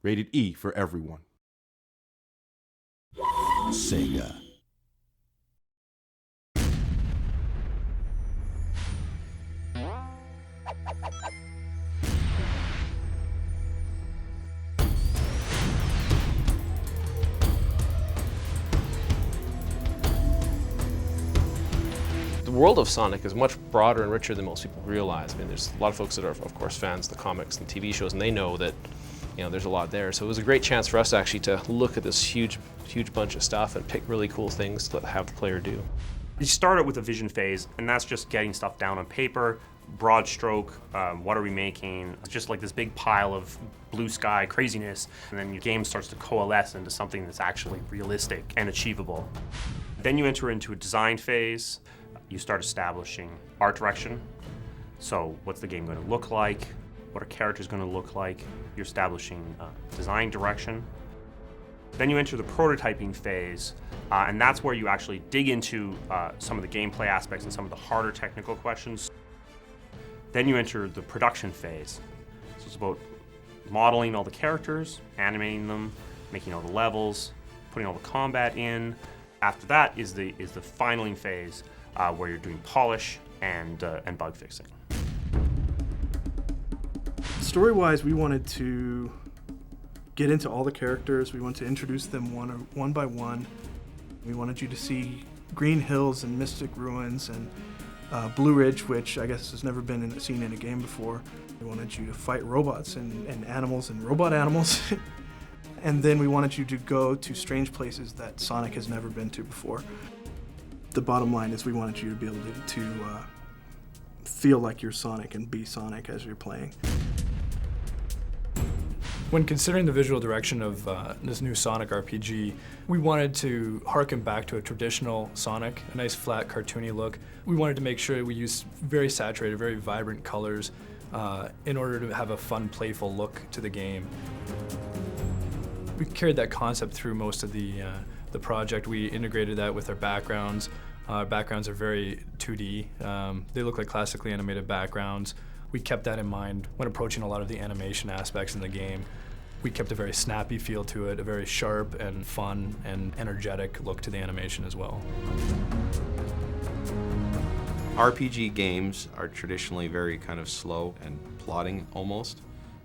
Rated E for everyone. Sega. The world of Sonic is much broader and richer than most people realize. I mean, there's a lot of folks that are, of course, fans of the comics and TV shows, and they know that, there's a lot there. So it was a great chance for us actually to look at this huge bunch of stuff and pick really cool things to have the player do. You start out with a vision phase, and that's just getting stuff down on paper, broad stroke, what are we making? It's just like this big pile of blue sky craziness, and then your game starts to coalesce into something that's actually realistic and achievable. Then you enter into a design phase. You start establishing art direction. So what's the game going to look like? What are characters going to look like? You're establishing design direction. Then you enter the prototyping phase, and that's where you actually dig into some of the gameplay aspects and some of the harder technical questions. Then you enter the production phase. So it's about modeling all the characters, animating them, making all the levels, putting all the combat in. After that is the finaling phase, where you're doing polish and bug fixing. Story-wise, we wanted to get into all the characters. We wanted to introduce them one by one. We wanted you to see Green Hills and Mystic Ruins and Blue Ridge, which I guess has never been seen in a game before. We wanted you to fight robots and animals and robot animals. And then we wanted you to go to strange places that Sonic has never been to before. The bottom line is we wanted you to be able to feel like you're Sonic and be Sonic as you're playing. When considering the visual direction of this new Sonic RPG, we wanted to harken back to a traditional Sonic, a nice flat cartoony look. We wanted to make sure we used very saturated, very vibrant colors in order to have a fun, playful look to the game. We carried that concept through most of the project. We integrated that with our backgrounds. Our backgrounds are very 2D. They look like classically animated backgrounds. We kept that in mind when approaching a lot of the animation aspects in the game. We kept a very snappy feel to it, a very sharp and fun and energetic look to the animation as well. RPG games are traditionally very kind of slow and plodding almost,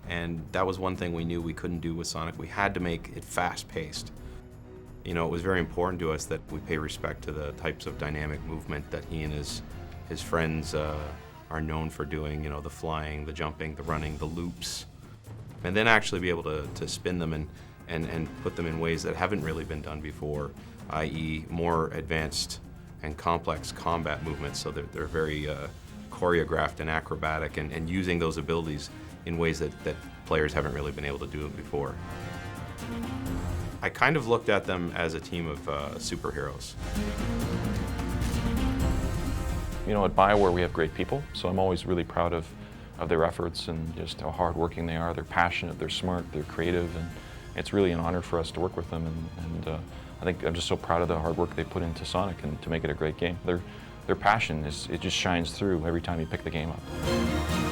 and that was one thing we knew we couldn't do with Sonic. We had to make it fast-paced. It was very important to us that we pay respect to the types of dynamic movement that he and his friends are known for doing, the flying, the jumping, the running, the loops, and then actually be able to spin them and put them in ways that haven't really been done before, i.e. more advanced and complex combat movements, so they're very choreographed and acrobatic and using those abilities in ways that players haven't really been able to do it before. I kind of looked at them as a team of superheroes. At Bioware we have great people, so I'm always really proud of their efforts and just how hardworking they are. They're passionate, they're smart, they're creative, and it's really an honor for us to work with them. And I think I'm just so proud of the hard work they put into Sonic and to make it a great game. Their passion it just shines through every time you pick the game up.